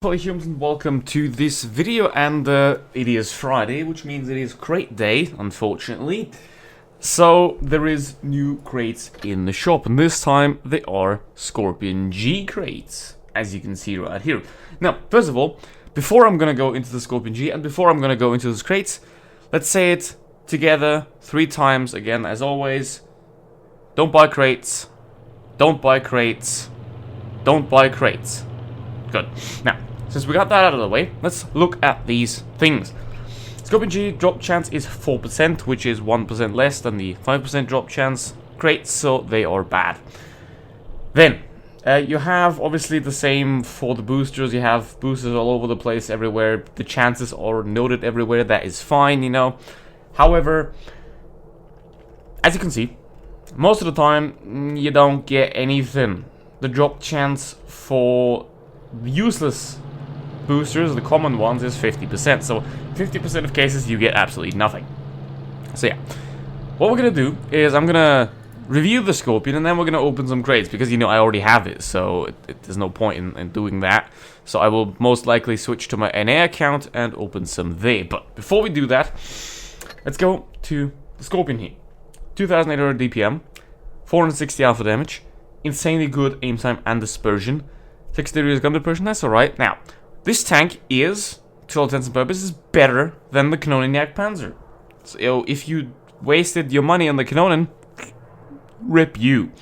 Hello humans and welcome to this video, and it is Friday, which means it is crate day, unfortunately. So there is new crates in the shop, and this time they are Skorpion G crates, as you can see right here. Now, first of all, before I'm gonna go into the Skorpion G and before I'm gonna go into those crates, let's say it together 3 times again, as always. Don't buy crates. Don't buy crates. Don't buy crates. Good. Now, since we got that out of the way, let's look at these things. Skorpion G drop chance is 4%, which is 1% less than the 5% drop chance crates, so they are bad. Then, you have obviously the same for the boosters. You have boosters all over the place, everywhere. The chances are noted everywhere. That is fine, you know. However, as you can see, most of the time, you don't get anything. The drop chance for useless boosters, the common ones, is 50%. So 50% of cases you get absolutely nothing. So yeah, what we're gonna do is I'm gonna review the Skorpion and then we're gonna open some crates, because you know I already have it, so there's no point in doing that. So I will most likely switch to my NA account and open some there. But before we do that, let's go to the Skorpion here. 2800 DPM, 460 alpha damage, insanely good aim time and dispersion, 6 degrees gun dispersion. That's alright. Now, this tank is, to all intents and purposes, better than the Canoniac Panzer. So if you wasted your money on the Canonin, rip you.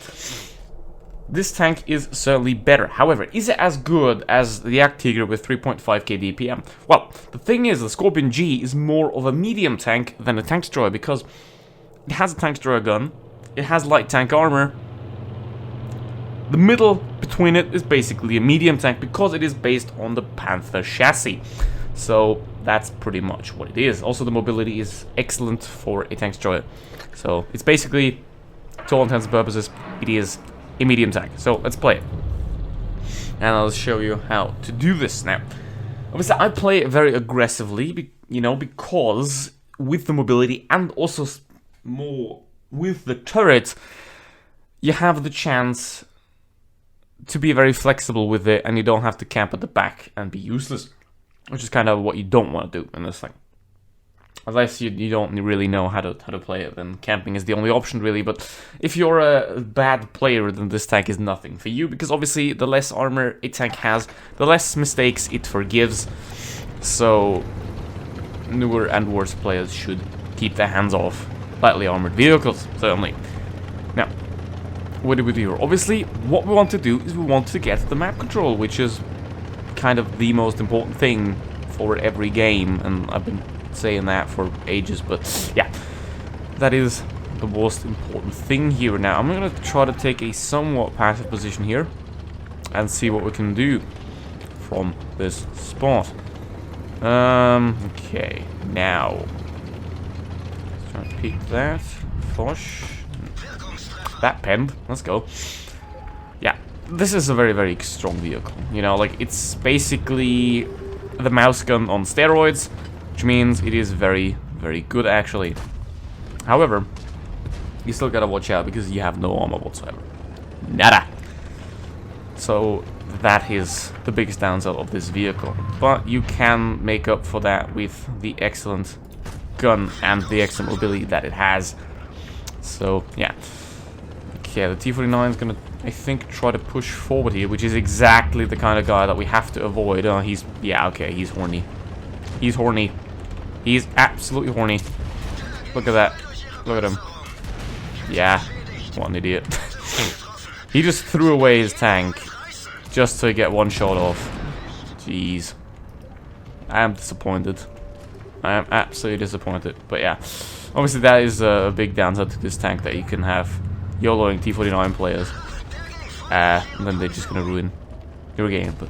This tank is certainly better. However, is it as good as the Jagdtiger with 3.5k DPM? Well, the thing is, the Skorpion G is more of a medium tank than a tank destroyer, because it has a tank destroyer gun, it has light tank armor. The middle between it is basically a medium tank, because it is based on the Panther chassis. So that's pretty much what it is. Also, the mobility is excellent for a tank destroyer. So it's basically, to all intents and purposes, it is a medium tank. So let's play it. And I'll show you how to do this now. Obviously, I play it very aggressively, you know, because with the mobility and also more with the turret, you have the chance to be very flexible with it, and you don't have to camp at the back and be useless, which is kind of what you don't want to do in this thing. Unless you don't really know how to play it, then camping is the only option, really. But if you're a bad player, then this tank is nothing for you, because obviously the less armor a tank has, the less mistakes it forgives. So newer and worse players should keep their hands off lightly armored vehicles, certainly. Now, what do we do here? Obviously, what we want to do is we want to get the map control, which is kind of the most important thing for every game, and I've been saying that for ages, but yeah, that is the most important thing here. Now, I'm going to try to take a somewhat passive position here and see what we can do from this spot. Okay, now, let's try and peek that. Fosh. That penned. Let's go. Yeah, this is a very, very strong vehicle. You know, like, it's basically the mouse gun on steroids, which means it is very, very good, actually. However, you still gotta watch out, because you have no armor whatsoever. Nada. So that is the biggest downside of this vehicle. But you can make up for that with the excellent gun and the excellent mobility that it has. So, yeah. Yeah, the T-49 is gonna, I think, try to push forward here, which is exactly the kind of guy that we have to avoid. Yeah, okay, he's horny. He's horny. He's absolutely horny. Look at that. Look at him. Yeah, what an idiot. He just threw away his tank just to get one shot off. Jeez. I am disappointed. I am absolutely disappointed. But yeah, obviously that is a big downside to this tank, that you can have YOLOing T-49 players, and then they're just gonna ruin your game. But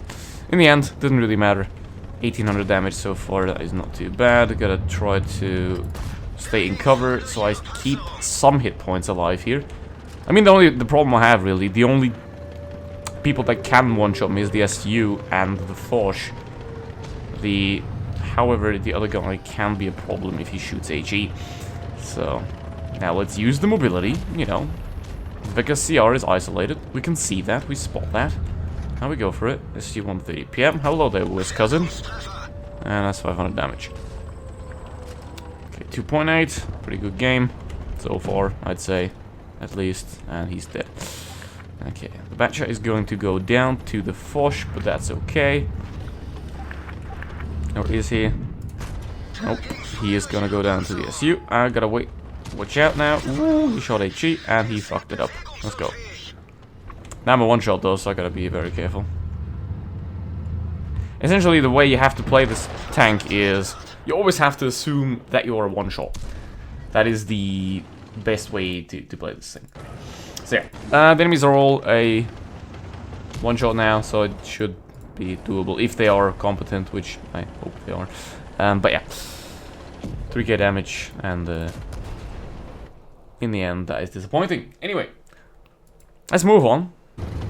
in the end, doesn't really matter. 1800 damage so far, that is not too bad. Gotta try to stay in cover so I keep some hit points alive here. I mean, the problem I have, really, the only people that can one-shot me is the SU and the Foch. However, the other guy can be a problem if he shoots HE. So now let's use the mobility, you know. Because CR is isolated, we can see that, we spot that. How we go for it? SG 1:30 PM. Hello there, Wiz cousin. And that's 500 damage. Okay, 2.8. Pretty good game so far, I'd say, at least. And he's dead. Okay, the Batchat is going to go down to the Foch, but that's okay. Or is he? Nope. He is gonna go down to the SU. I gotta wait. Watch out now. Ooh, he shot HE and he fucked it up. Let's go. Now I'm a one-shot though, so I gotta be very careful. Essentially, the way you have to play this tank is you always have to assume that you're a one-shot. That is the best way to play this thing. So yeah, the enemies are all a one-shot now, so it should be doable if they are competent, which I hope they are. But yeah, 3k damage, and in the end, that is disappointing. Anyway, let's move on.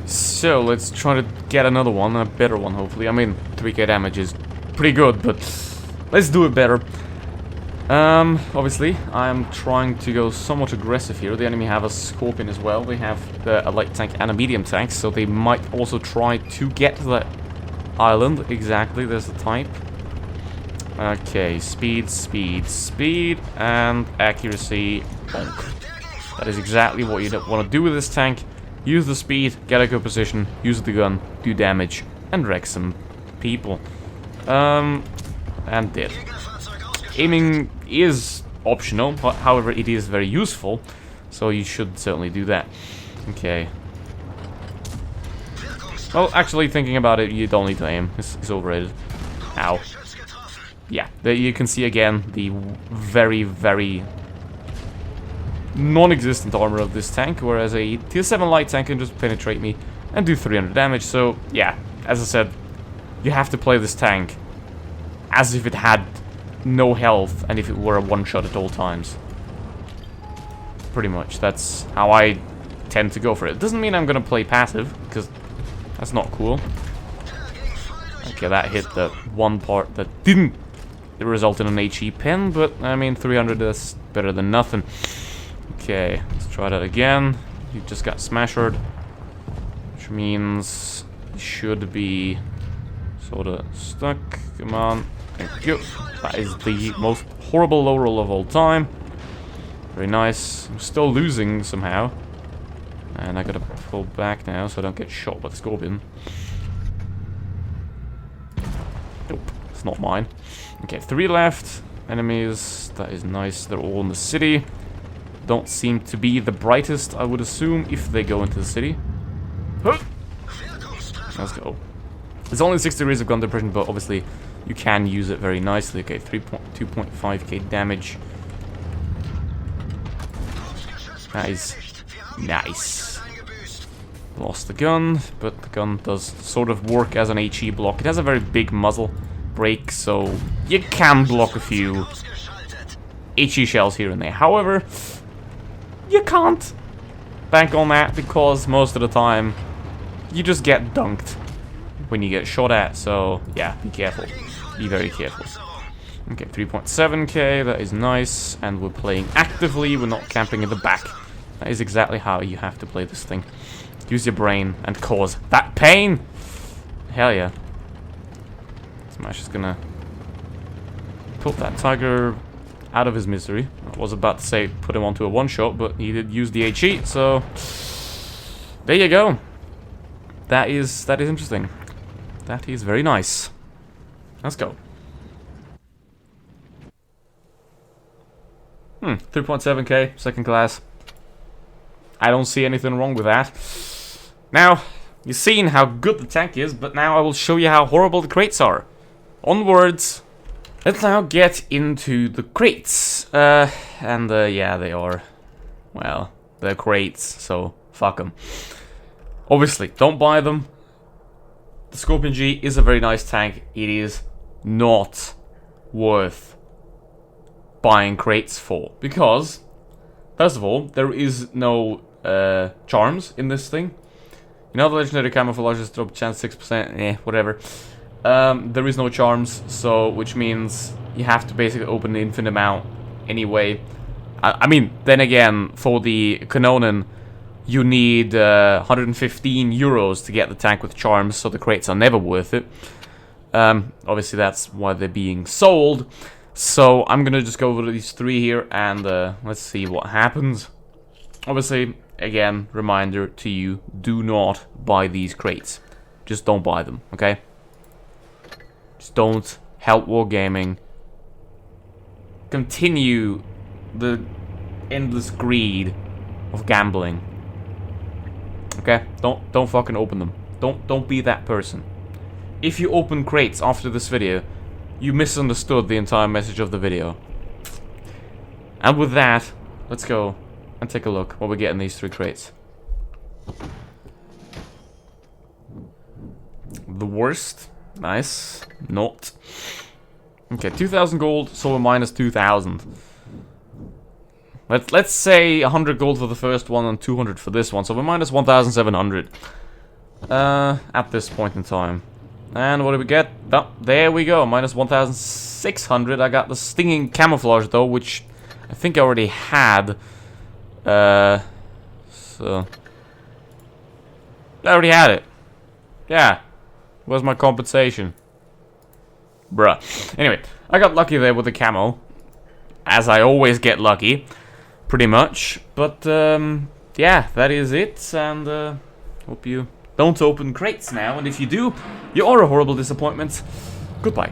So let's try to get another one, a better one, hopefully. I mean, 3k damage is pretty good, but let's do it better. Obviously, I'm trying to go somewhat aggressive here. The enemy have a Skorpion as well. They have a light tank and a medium tank, so they might also try to get the island. Exactly, there's the type. Okay, speed, speed, speed, and accuracy. Bonk. That is exactly what you want to do with this tank. Use the speed, get a good position, use the gun, do damage, and wreck some people. And dead. Aiming is optional, however, it is very useful, so you should certainly do that. Okay. Well, actually, thinking about it, you don't need to aim. It's overrated. Ow. Yeah, there you can see again the very, very non-existent armor of this tank, whereas a tier 7 light tank can just penetrate me and do 300 damage. So, yeah, as I said, you have to play this tank as if it had no health and if it were a one-shot at all times. Pretty much, that's how I tend to go for it. Doesn't mean I'm gonna play passive, because that's not cool. Okay, that hit the one part that didn't result in an HE pen, but I mean 300 is better than nothing. Okay, let's try that again. You just got smashed, which means you should be sort of stuck. Come on, thank you. That is the most horrible low roll of all time. Very nice. I'm still losing somehow, and I gotta pull back now so I don't get shot by the Skorpion. Nope, it's not mine. Okay, 3 left. Enemies, that is nice. They're all in the city. Don't seem to be the brightest, I would assume, if they go into the city. Huh. Let's go. It's only 6 degrees of gun depression, but obviously you can use it very nicely. Okay, 2.5k damage. That is nice. Lost the gun, but the gun does sort of work as an HE block. It has a very big muzzle break, so you can block a few HE shells here and there. However, you can't bank on that because most of the time you just get dunked when you get shot at. So yeah, be careful. Be very careful. Okay, 3.7k, that is nice. And we're playing actively, we're not camping in the back. That is exactly how you have to play this thing. Use your brain and cause that pain! Hell yeah. Smash is gonna put that tiger out of his misery. I was about to say put him onto a one-shot, but he did use the HE, so there you go. That is interesting. That is very nice. Let's go. 3.7k, second class. I don't see anything wrong with that. Now, you've seen how good the tank is, but now I will show you how horrible the crates are. Onwards. Let's now get into the crates. Yeah, they are, well, they're crates, so fuck them. Obviously, don't buy them. The Skorpion G is a very nice tank. It is not worth buying crates for, because first of all, there is no charms in this thing. You know, the legendary camouflages drop chance 6%, whatever. There is no charms, so which means you have to basically open an infinite amount anyway. I mean, then again, for the Kanonen, you need 115 euros to get the tank with charms, so the crates are never worth it. Obviously that's why they're being sold. So I'm gonna just go over these 3 here and let's see what happens. Obviously, again, reminder to you, do not buy these crates. Just don't buy them, okay? Just don't help Wargaming continue the endless greed of gambling. Okay? Don't fucking open them. Don't be that person. If you open crates after this video, you misunderstood the entire message of the video. And with that, let's go and take a look what we get in these 3 crates. The worst. Nice. Not. Okay, 2,000 gold, so we're minus 2,000. Let's say 100 gold for the first one and 200 for this one, so we're minus 1,700. At this point in time. And what do we get? Oh, there we go, minus 1,600. I got the stinging camouflage though, which I think I already had. So I already had it. Yeah. Where's my compensation? Bruh. Anyway, I got lucky there with the camo. As I always get lucky. Pretty much. But, yeah, that is it. And, hope you don't open crates now. And if you do, you are a horrible disappointment. Goodbye.